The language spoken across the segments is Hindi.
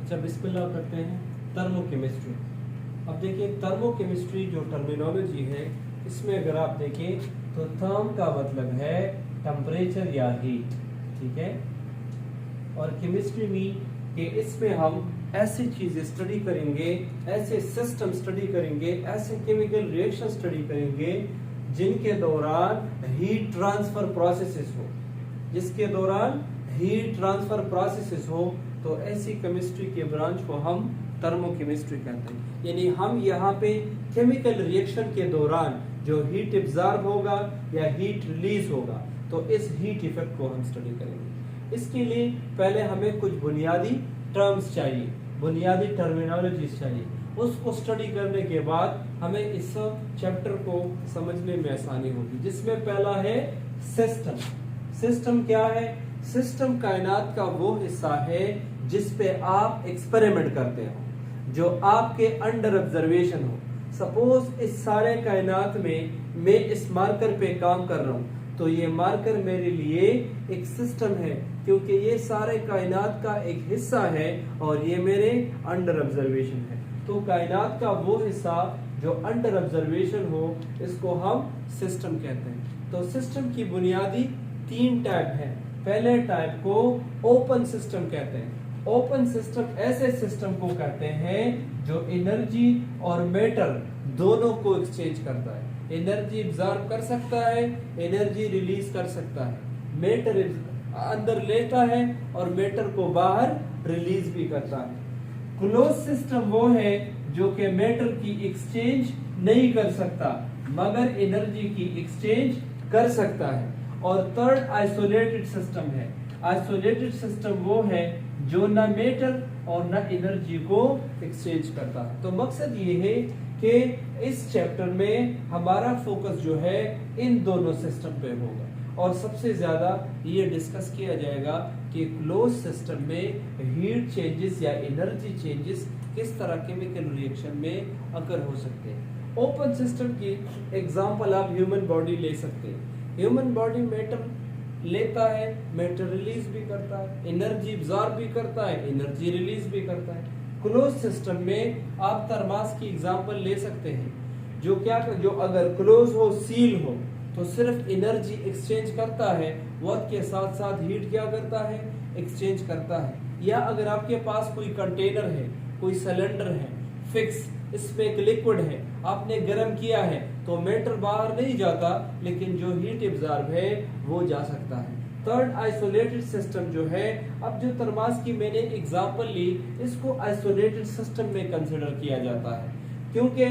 अच्छा बिस्मिल्लाह करते हैं। थर्मोकेमिस्ट्री। अब देखिए थर्मोकेमिस्ट्री जो टर्मिनोलॉजी है इसमें अगर आप देखें तो थर्म का मतलब है टेम्परेचर या हीट, ठीक है। और केमिस्ट्री में कि इसमें हम ऐसी चीजें स्टडी करेंगे, ऐसे सिस्टम स्टडी करेंगे, ऐसे केमिकल रिएक्शन स्टडी करेंगे जिनके दौरान हीट ट्रांसफर प्रोसेसेस हो, जिसके दौरान हीट ट्रांसफर प्रोसेसेस हो, तो ऐसी केमिस्ट्री के ब्रांच को हम थर्मोकेमिस्ट्री कहते हैं। यानी हम यहाँ पे केमिकल रिएक्शन के दौरान जो हीट एब्जॉर्ब होगा या हीट रिलीज होगा, तो इस हीट इफेक्ट को हम स्टडी करेंगे। इसके लिए पहले हमें कुछ बुनियादी टर्म्स चाहिए, बुनियादी टर्मिनोलॉजीज चाहिए। उसको स्टडी करने के बाद हमें इस चैप्टर को समझने में आसानी होगी, जिसमें पहला है सिस्टम। सिस्टम क्या है? सिस्टम कायनात का वो हिस्सा है जिस पे आप एक्सपेरिमेंट करते हो, जो आपके अंडर ऑब्जर्वेशन हो। सपोज इस सारे कायनात में मैं इस मार्कर पे काम कर रहा हूं, तो ये मार्कर मेरे लिए एक सिस्टम है, क्योंकि ये सारे कायनात का एक हिस्सा है और ये मेरे अंडर ऑब्जर्वेशन है। तो कायनात का वो हिस्सा जो अंडर ऑब्जर्वेशन हो, इसको हम सिस्टम कहते हैं। तो सिस्टम की बुनियादी 3 टाइप है। पहले टाइप को ओपन सिस्टम कहते हैं। ओपन सिस्टम ऐसे सिस्टम को कहते हैं जो एनर्जी और मैटर दोनों को एक्सचेंज करता है। एनर्जी एब्जॉर्ब कर सकता है, एनर्जी रिलीज कर सकता है, मैटर अंदर लेता है और मैटर को बाहर रिलीज भी करता है। क्लोज सिस्टम वो है जो कि मैटर की एक्सचेंज नहीं कर सकता मगर एनर्जी की एक्सचेंज कर सकता है। और थर्ड आइसोलेटेड सिस्टम है। आइसोलेटेड सिस्टम वो है जो ना मैटर और ना एनर्जी को एक्सचेंज करता है। तो मकसद ये है कि इस चैप्टर में हमारा फोकस जो है इन दोनों सिस्टम पे होगा और सबसे ज्यादा ये डिस्कस किया जाएगा कि क्लोज सिस्टम में हीट चेंजेस या एनर्जी चेंजेस किस तरह केमिकल रिएक्शन में अकर हो सकते हैं। ओपन सिस्टम की एग्जांपल आप ह्यूमन बॉडी ले सकते हैं। ह्यूमन बॉडी मैटर लेता है, मैटर रिलीज भी करता है, एनर्जी एब्जॉर्ब भी करता है, एनर्जी रिलीज भी करता है। क्लोज सिस्टम में आप थर्मास की एग्जांपल ले सकते हैं, जो अगर क्लोज हो, सील हो, तो सिर्फ एनर्जी एक्सचेंज करता है, वक्त के साथ साथ हीट क्या करता है? एक्सचेंज करता है। या अगर आपके पास कोई कंटेनर है, कोई सिलेंडर है फिक्स, इसमें एक लिक्विड है, आपने गर्म किया है, तो मैटर बाहर नहीं जाता लेकिन जो हीट एब्जॉर्ब है वो जा सकता है। थर्ड आइसोलेटेड सिस्टम जो है, अब जो थर्मास की मैंने एग्जांपल ली, इसको आइसोलेटेड सिस्टम में कंसिडर किया जाता है, क्योंकि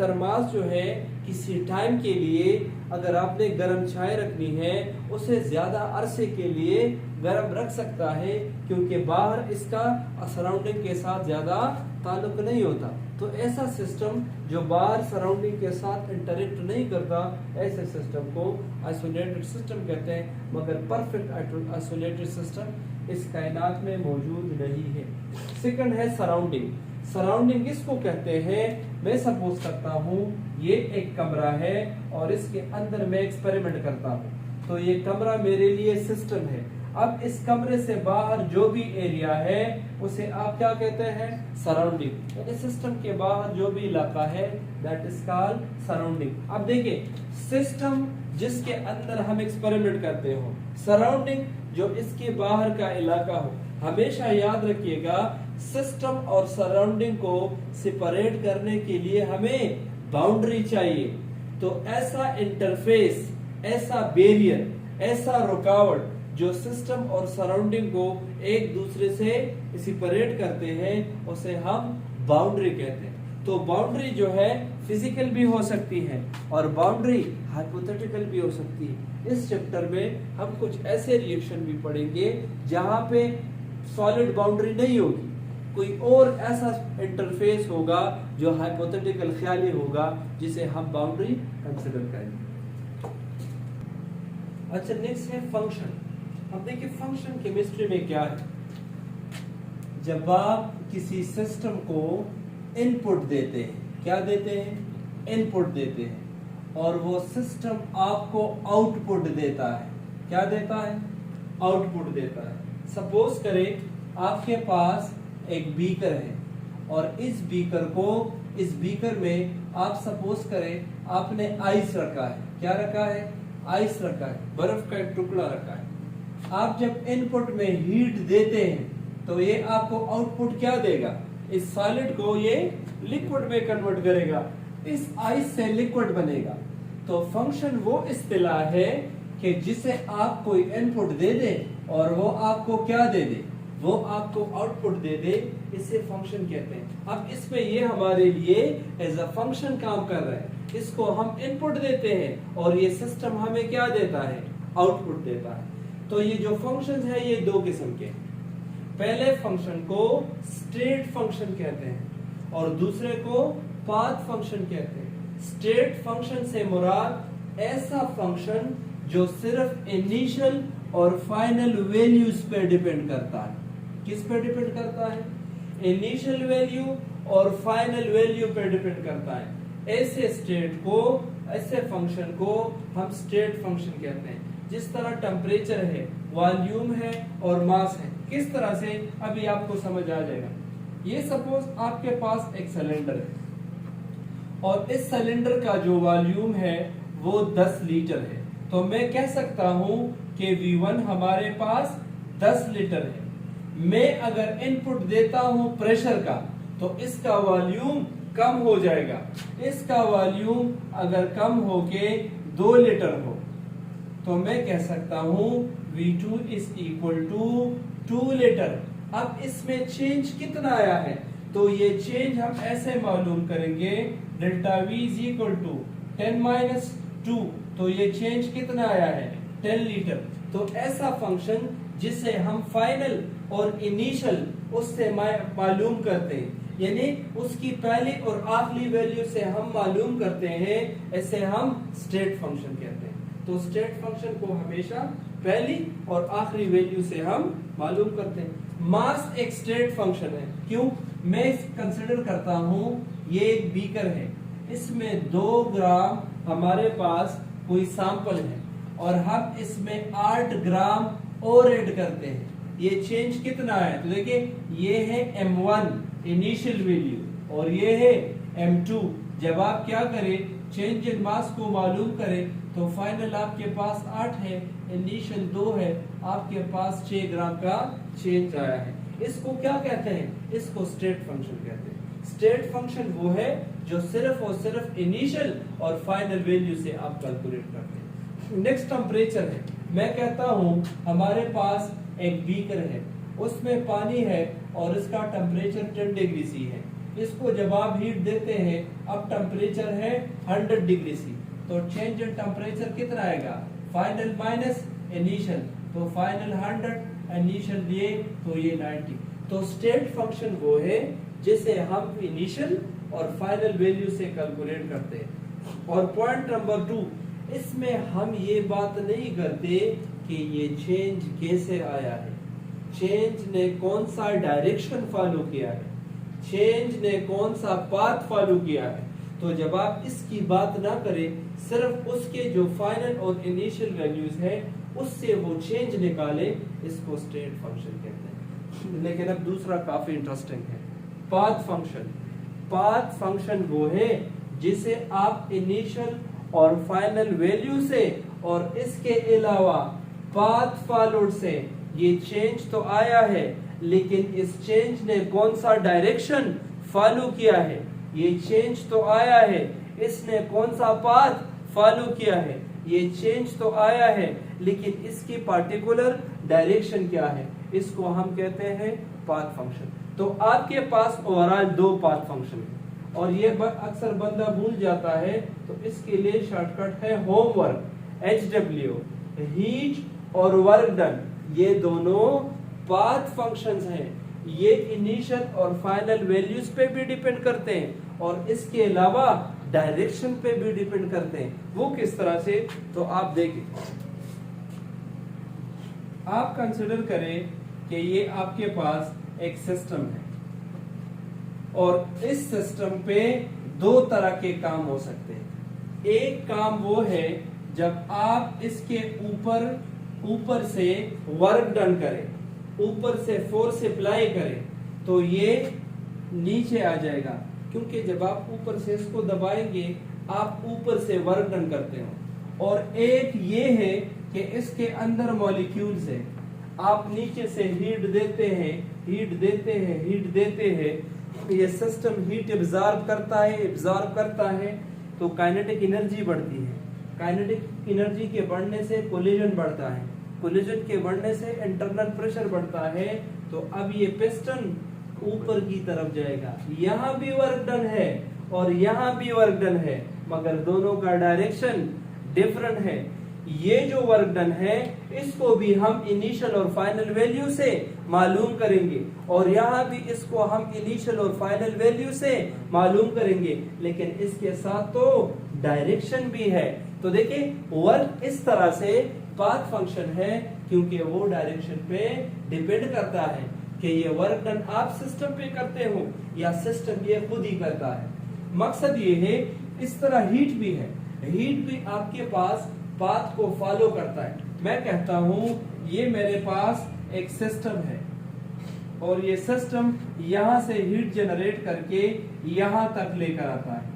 थर्मास जो है किसी टाइम के लिए अगर आपने गर्म चाय रखनी है, उसे ज्यादा अरसे के लिए गर्म रख सकता है, क्योंकि बाहर इसका सराउंडिंग के साथ ज्यादा ताल्लुक नहीं होता। तो ऐसा सिस्टम जो बाहर सराउंडिंग के साथ इंटरेक्ट नहीं करता, ऐसे सिस्टम को आइसोलेटेड सिस्टम कहते हैं। मगर परफेक्ट आइसोलेटेड सिस्टम इस कायनात में मौजूद नहीं है। सेकंड है सराउंडिंग। सराउंडिंग किसको कहते हैं? मैं सपोज करता हूँ ये एक कमरा है और इसके अंदर मैं एक्सपेरिमेंट करता हूँ, तो ये कमरा मेरे लिए सिस्टम है। अब इस कमरे से बाहर जो भी एरिया है उसे आप क्या कहते हैं? सराउंडिंग। यानी सिस्टम के बाहर जो भी इलाका है दैट इज कॉल्ड सराउंडिंग। अब देखिए, सिस्टम जिसके अंदर हम एक्सपेरिमेंट करते हो, सराउंडिंग जो इसके बाहर का इलाका हो। हमेशा याद रखिएगा, सिस्टम और सराउंडिंग को सेपरेट करने के लिए हमें बाउंड्री चाहिए। तो ऐसा इंटरफेस, ऐसा बैरियर, ऐसा रुकावट जो सिस्टम और सराउंडिंग को एक दूसरे से सेपरेट करते हैं, उसे हम बाउंड्री कहते हैं। तो बाउंड्री जो है फिजिकल भी हो सकती है और बाउंड्री हाइपोथेटिकल भी हो सकती है। इस चैप्टर में हम कुछ ऐसे रिएक्शन भी पढ़ेंगे जहां पे सॉलिड बाउंड्री नहीं होगी, कोई और ऐसा इंटरफेस होगा जो हाइपोथेटिकल ख्याली होगा, जिसे हम बाउंड्री कंसिडर करेंगे। अच्छा, नेक्स्ट है फंक्शन। अब देखिए फंक्शन केमिस्ट्री में क्या है। जब आप किसी सिस्टम को इनपुट देते हैं, क्या देते हैं? इनपुट देते हैं, और वो सिस्टम आपको आउटपुट देता है। क्या देता है? आउटपुट देता है। सपोज करें आपके पास एक बीकर है और इस बीकर में आप सपोज करें आपने आइस रखा है। क्या रखा है? आइस रखा है, बर्फ का एक टुकड़ा रखा है। आप जब इनपुट में हीट देते हैं तो ये आपको आउटपुट क्या देगा? इस सॉलिड को ये लिक्विड में कन्वर्ट करेगा, इस आइस से लिक्विड बनेगा। तो फंक्शन वो इस्तिलाह है कि जिसे आप कोई इनपुट दे दे और वो आपको क्या दे दे? वो आपको आउटपुट दे दे, इसे फंक्शन कहते हैं। अब इसमें ये हमारे लिए एज अ फंक्शन काम कर रहा है। इसको हम इनपुट देते हैं और ये सिस्टम हमें क्या देता है? आउटपुट देता है। तो ये जो फंक्शंस है ये दो किस्म के हैं। पहले फंक्शन को स्टेट फंक्शन कहते हैं और दूसरे को पाथ फंक्शन कहते हैं। स्टेट फंक्शन से मुराद ऐसा फंक्शन जो सिर्फ इनिशियल और फाइनल वैल्यूज पे डिपेंड करता है। किस पे डिपेंड करता है? इनिशियल वैल्यू और फाइनल वैल्यू पे डिपेंड करता है। ऐसे फंक्शन को हम स्टेट फंक्शन कहते हैं। जिस तरह टेम्परेचर है, वॉल्यूम है और मास है, किस तरह से अभी आपको समझ आ जाएगा। ये सपोज आपके पास एक सिलेंडर है और इस सिलेंडर का जो वॉल्यूम है वो 10 लीटर है। तो मैं कह सकता हूं कि V1 हमारे पास 10 लीटर है। मैं अगर इनपुट देता हूं प्रेशर का तो इसका वॉल्यूम कम हो जाएगा। इसका वॉल्यूम अगर कम होके 2 लीटर हो तो मैं कह सकता हूं V2 is equal to 2 litre. अब इसमें चेंज कितना आया है? तो ये चेंज हम ऐसे मालूम करेंगे, delta V is equal to 10 - 2। तो ये चेंज कितना आया है? 10 लीटर। तो ऐसा फंक्शन जिसे हम फाइनल और इनिशियल उससे मालूम करते हैं, यानी उसकी पहली और आखिरी वैल्यू से हम मालूम करते हैं, ऐसे हम स्टेट फंक्शन कहते हैं। तो स्टेट फंक्शन को हमेशा पहली और आखिरी वैल्यू से हम मालूम करते हैं। मास एक स्टेट फंक्शन है। क्यों? मैं कंसिडर करता हूं ये एक बीकर है, इसमें 2 ग्राम हमारे पास कोई सैंपल है और हम इसमें 8 ग्राम और ऐड करते हैं। ये चेंज कितना है? तो देखिए ये है M1 इनिशियल वैल्यू और ये है M2। जब आप क्या करें, चेंज इन मास को मालूम करें तो फाइनल आपके पास 8 है, इनिशियल 2 है, आपके पास 6 ग्राम का चेंज आया है। इसको क्या कहते हैं? इसको स्टेट फंक्शन कहते हैं। स्टेट फंक्शन वो है जो सिर्फ और सिर्फ इनिशियल और फाइनल वैल्यू से आप कैलकुलेट करते हैं। नेक्स्ट टेम्परेचर है। मैं कहता हूं हमारे पास एक बीकर है, उसमें पानी है और इसका टेम्परेचर 10 डिग्री सी है। इसको जब आप हीट देते हैं, अब टेम्परेचर है 100 डिग्री सी, तो चेंज इन टेम्परेचर कितना आएगा? फाइनल माइनस इनिशियल, तो फाइनल 100, इनिशियल दिए तो ये 90। तो स्टेट फंक्शन वो है जिसे हम इनिशियल और फाइनल वैल्यू से कैलकुलेट करते हैं। और पॉइंट नंबर 2, इसमें हम ये बात नहीं करते कि ये चेंज कैसे आया है, चेंज ने कौन सा डायरेक्शन फॉलो किया है, चेंज ने कौन सा पाथ फॉलो किया है। तो जब आप इसकी बात ना करें, सिर्फ उसके जो फाइनल और इनिशियल वैल्यूज है उससे वो चेंज निकाले, इसको स्टेट फंक्शन कहते हैं। लेकिन अब दूसरा काफी इंटरेस्टिंग है, पाथ फंक्शन। पाथ फंक्शन वो है जिसे आप इनिशियल और फाइनल वैल्यू से और इसके अलावा पाथ फॉलोड से ये चेंज तो आया है, लेकिन इस चेंज ने कौन सा डायरेक्शन फॉलो किया है। ये चेंज तो आया है, इसने कौन सा पाथ फॉलो किया है। ये चेंज तो आया है, लेकिन इसकी पार्टिकुलर डायरेक्शन क्या है, इसको हम कहते हैं पाथ फंक्शन। तो आपके पास ओवरऑल 2 पाथ फंक्शन है और ये अक्सर बंदा भूल जाता है, तो इसके लिए शॉर्टकट है होमवर्क, HW, हीट और वर्क डन। ये दोनों पाथ फंक्शंस हैं। ये इनिशियल और फाइनल वैल्यूज पे भी डिपेंड करते हैं और इसके अलावा डायरेक्शन पे भी डिपेंड करते हैं। वो किस तरह से, तो आप देखें, आप कंसिडर करें कि ये आपके पास एक सिस्टम है और इस सिस्टम पे 2 तरह के काम हो सकते हैं। एक काम वो है जब आप इसके ऊपर से वर्क डन करें, ऊपर से फोर्स अप्लाई करें, तो ये नीचे आ जाएगा, क्योंकि जब आप ऊपर से इसको दबाएंगे आप ऊपर से वर्क डन करते हो। और एक ये है कि इसके अंदर मॉलिक्यूल्स है, आप नीचे से हीट देते हैं, हीट देते हैं, हीट देते हैं, ये सिस्टम हीट एब्जॉर्ब करता है तो काइनेटिक एनर्जी बढ़ती है। काइनेटिक एनर्जी के बढ़ने से कोलिजन बढ़ता है, कोलिजन के बढ़ने से इंटरनल प्रेशर बढ़ता है। तो अब ये पिस्टन ऊपर की तरफ जाएगा, यहाँ भी वर्क डन है और यहाँ भी वर्क डन है, मगर दोनों का डायरेक्शन डिफरेंट है। ये जो वर्क डन है इसको भी हम इनिशियल और फाइनल वैल्यू से मालूम करेंगे, और यहाँ भी इसको हम इनिशियल और फाइनल वैल्यू से मालूम करेंगे, लेकिन इसके साथ तो डायरेक्शन भी है। तो देखिए वर्क इस तरह से पाथ फंक्शन है, क्योंकि वो डायरेक्शन पे डिपेंड करता है कि ये वर्क डन आप सिस्टम पे करते हो या सिस्टम ये खुद ही करता है। मकसद ये है, इस तरह हीट भी है, हीट भी आपके पास पाथ को फॉलो करता है। मैं कहता हूं ये मेरे पास एक सिस्टम है और ये सिस्टम यहां से हीट जनरेट करके यहां तक लेकर आता है,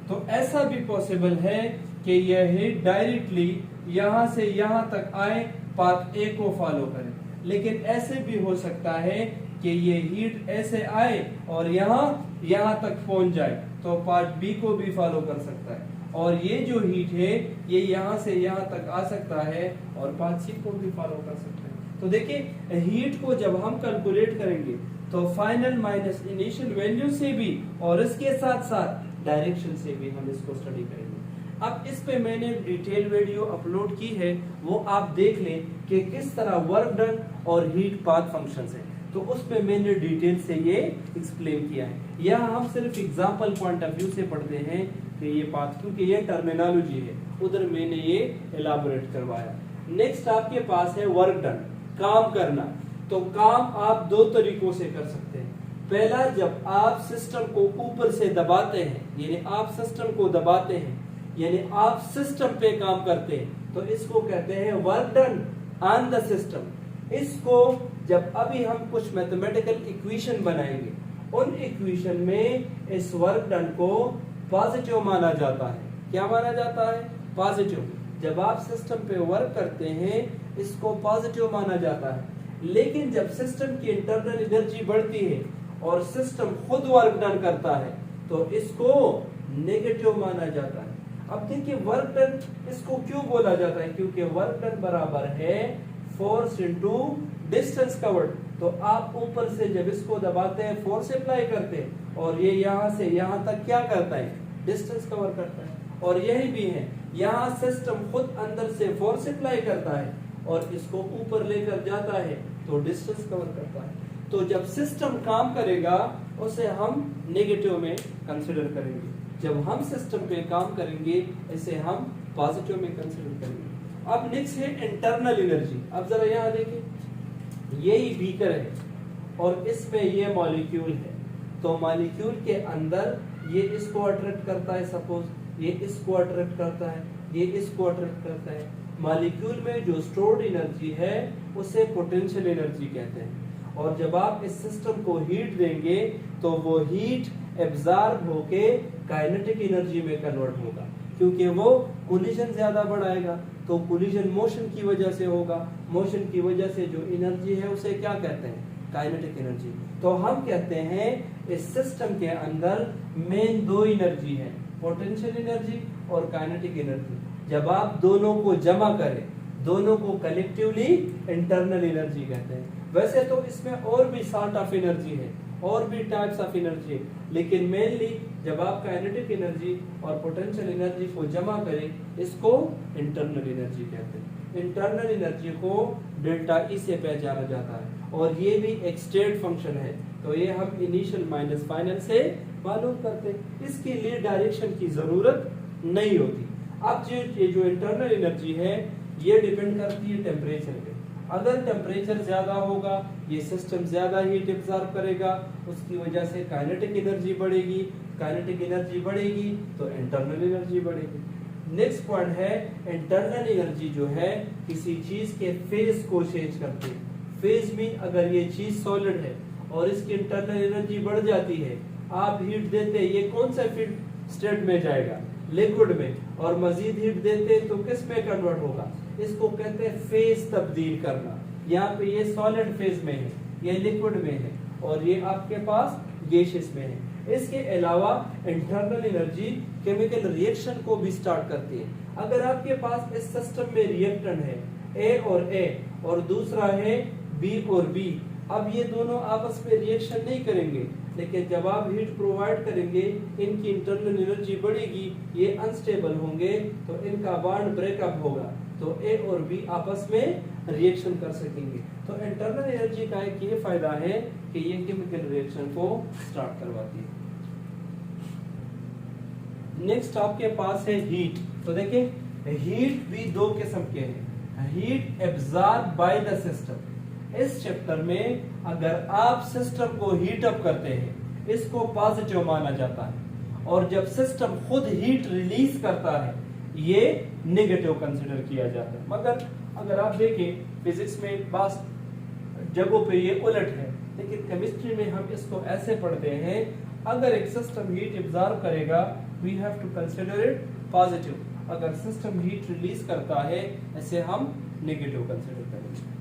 तो ऐसा भी पॉसिबल है कि यह हीट डायरेक्टली यहां से यहां तक आए, पाथ ए को फॉलो करे। लेकिन ऐसे भी हो सकता है कि ये हीट ऐसे आए और यहां तक पहुंच जाए, तो पार्ट बी को भी फॉलो कर सकता है। और ये जो हीट है ये यहां से यहां तक आ सकता है और पार्ट सी को भी फॉलो कर सकता है। तो देखिए हीट को जब हम कैलकुलेट करेंगे तो फाइनल माइनस इनिशियल वैल्यू से भी और इसके साथ साथ डायरेक्शन से भी हम इसको स्टडी करेंगे। अब इस पे मैंने डिटेल वीडियो अपलोड की है, वो आप देख लें कि किस तरह वर्क डन और हीट पाथ फंक्शंस है, तो उस पे मैंने डिटेल से ये एक्सप्लेन किया है। यहाँ हम सिर्फ एग्जांपल पॉइंट ऑफ व्यू से पढ़ते हैं कि ये पाथ, क्योंकि ये टर्मिनोलॉजी है, उधर मैंने ये एलाबोरेट करवाया। नेक्स्ट आपके पास है वर्क डन, काम करना। तो काम आप दो तरीकों से कर सकते हैं। पहला, जब आप सिस्टम को ऊपर से दबाते हैं, यानी आप सिस्टम को दबाते हैं, यानी आप सिस्टम पे काम करते हैं, तो इसको कहते हैं work done on the system. इसको जब अभी हम कुछ मैथमेटिकल इक्वेशन बनाएंगे, उन इक्वेशन में इस वर्क डन को पॉजिटिव माना जाता है। क्या माना जाता है? पॉजिटिव। जब आप सिस्टम पे वर्क करते हैं इसको पॉजिटिव माना जाता है। लेकिन जब सिस्टम की इंटरनल एनर्जी बढ़ती है और सिस्टम खुद वर्क डन करता है तो इसको नेगेटिव माना जाता है। अब देखिए वर्क डन इसको क्यों बोला जाता है? क्योंकि वर्क डन बराबर है फोर्स इनटू डिस्टेंस कवर्ड। तो आप ऊपर से जब इसको दबाते हैं फोर्स अप्लाई करते हैं और ये यहाँ से यहाँ तक क्या करता है? डिस्टेंस कवर करता है। और यही भी है, यहाँ सिस्टम खुद अंदर से फोर्स अप्लाई करता है और इसको ऊपर लेकर जाता है तो डिस्टेंस कवर करता है। तो जब सिस्टम काम करेगा उसे हम नेगेटिव में कंसिडर करेंगे, जब हम सिस्टम पे काम करेंगे इसे हम पॉजिटिव में कंसिडर करेंगे। अब नेक्स्ट है इंटरनल एनर्जी। अब जरा यहाँ देखिए, यही बीकर है और इसमें ये मॉलिक्यूल है, तो मॉलिक्यूल के अंदर ये इसको अट्रैक्ट करता है, सपोज ये इसको अट्रैक्ट करता है, ये इसको अट्रैक्ट करता है। मॉलिक्यूल में जो स्टोर्ड एनर्जी है उसे पोटेंशियल एनर्जी कहते हैं। और जब आप इस सिस्टम को हीट देंगे तो वो हीट एब्जॉर्ब होके काइनेटिक एनर्जी में कन्वर्ट होगा, क्योंकि वो कोलिजन ज्यादा बढ़ाएगा। तो कोलिजन मोशन की वजह से होगा, मोशन की वजह से जो एनर्जी है उसे क्या कहते हैं? Kinetic energy. तो हम कहते हैं इस सिस्टम के अंदर मेन दो एनर्जी है, पोटेंशियल एनर्जी और काइनेटिक एनर्जी। जब आप दोनों को जमा करें, दोनों को कलेक्टिवली इंटरनल एनर्जी कहते हैं। वैसे तो इसमें और भी सॉर्ट ऑफ एनर्जी है, और भी टाइप्स ऑफ एनर्जी है, लेकिन मेनली जब आप काइनेटिक एनर्जी और पोटेंशियल एनर्जी को जमा करें इसको इंटरनल एनर्जी कहते हैं। इंटरनल एनर्जी को डेल्टा ई से पहचाना जाता है और ये भी एक स्टेट फंक्शन है, तो ये हम इनिशियल माइनस फाइनल से मालूम करते हैं। इसके लिए डायरेक्शन की जरूरत नहीं होती। अब ये जो इंटरनल एनर्जी है ये डिपेंड करती है टेम्परेचर पे। अगर टेम्परेचर ज्यादा होगा ये सिस्टम ज्यादा हीट एब्जॉर्ब करेगा, उसकी वजह से काइनेटिक एनर्जी बढ़ेगी, काइनेटिक एनर्जी बढ़ेगी तो इंटरनल एनर्जी बढ़ेगी। नेक्स्ट पॉइंट है इंटरनल एनर्जी जो है किसी चीज के फेज को चेंज करती है। फेज मीन अगर ये चीज सॉलिड है और इसकी इंटरनल एनर्जी बढ़ जाती है, आप हीट देते ये कौन सा फीड स्टेट में जाएगा, लिक्विड में, और मजीद हीट देते तो किस में कन्वर्ट होगा, इसको कहते हैं फेज तब्दील करना। यहाँ पे ये सॉलिड फेज में है, ये लिक्विड में है, और ये आपके पास गैसियस में है। इसके अलावा इंटरनल एनर्जी केमिकल रिएक्शन को भी स्टार्ट करती है। अगर आपके पास इस सिस्टम में रिएक्टेंट है ए और दूसरा है बी और बी, अब ये दोनों आपस में रिएक्शन नहीं करेंगे, लेकिन जब आप हीट प्रोवाइड करेंगे इनकी इंटरनल एनर्जी बढ़ेगी, ये अनस्टेबल होंगे तो इनका बॉन्ड ब्रेकअप होगा, तो ए और बी आपस में रिएक्शन कर सकेंगे। तो इंटरनल एनर्जी का एक ये फायदा है कि ये केमिकल रिएक्शन को स्टार्ट करवाती है। नेक्स्ट आपके पास है हीट। तो देखिए हीट भी दो किस्म के हैं, heat absorb by the system. इस चैप्टर में अगर आप सिस्टम को हीट अप करते हैं इसको पॉजिटिव माना जाता है, और जब सिस्टम खुद हीट रिलीज करता है ये नेगेटिव कंसिडर किया जाता है। मगर अगर आप देखें फिजिक्स में बास जगहों पे ये उलट है, लेकिन केमिस्ट्री में हम इसको ऐसे पढ़ते हैं, अगर एक सिस्टम हीट एब्जॉर्ब करेगा we have to consider it positive, अगर सिस्टम हीट रिलीज करता है इसे हम नेगेटिव कंसिडर करेंगे।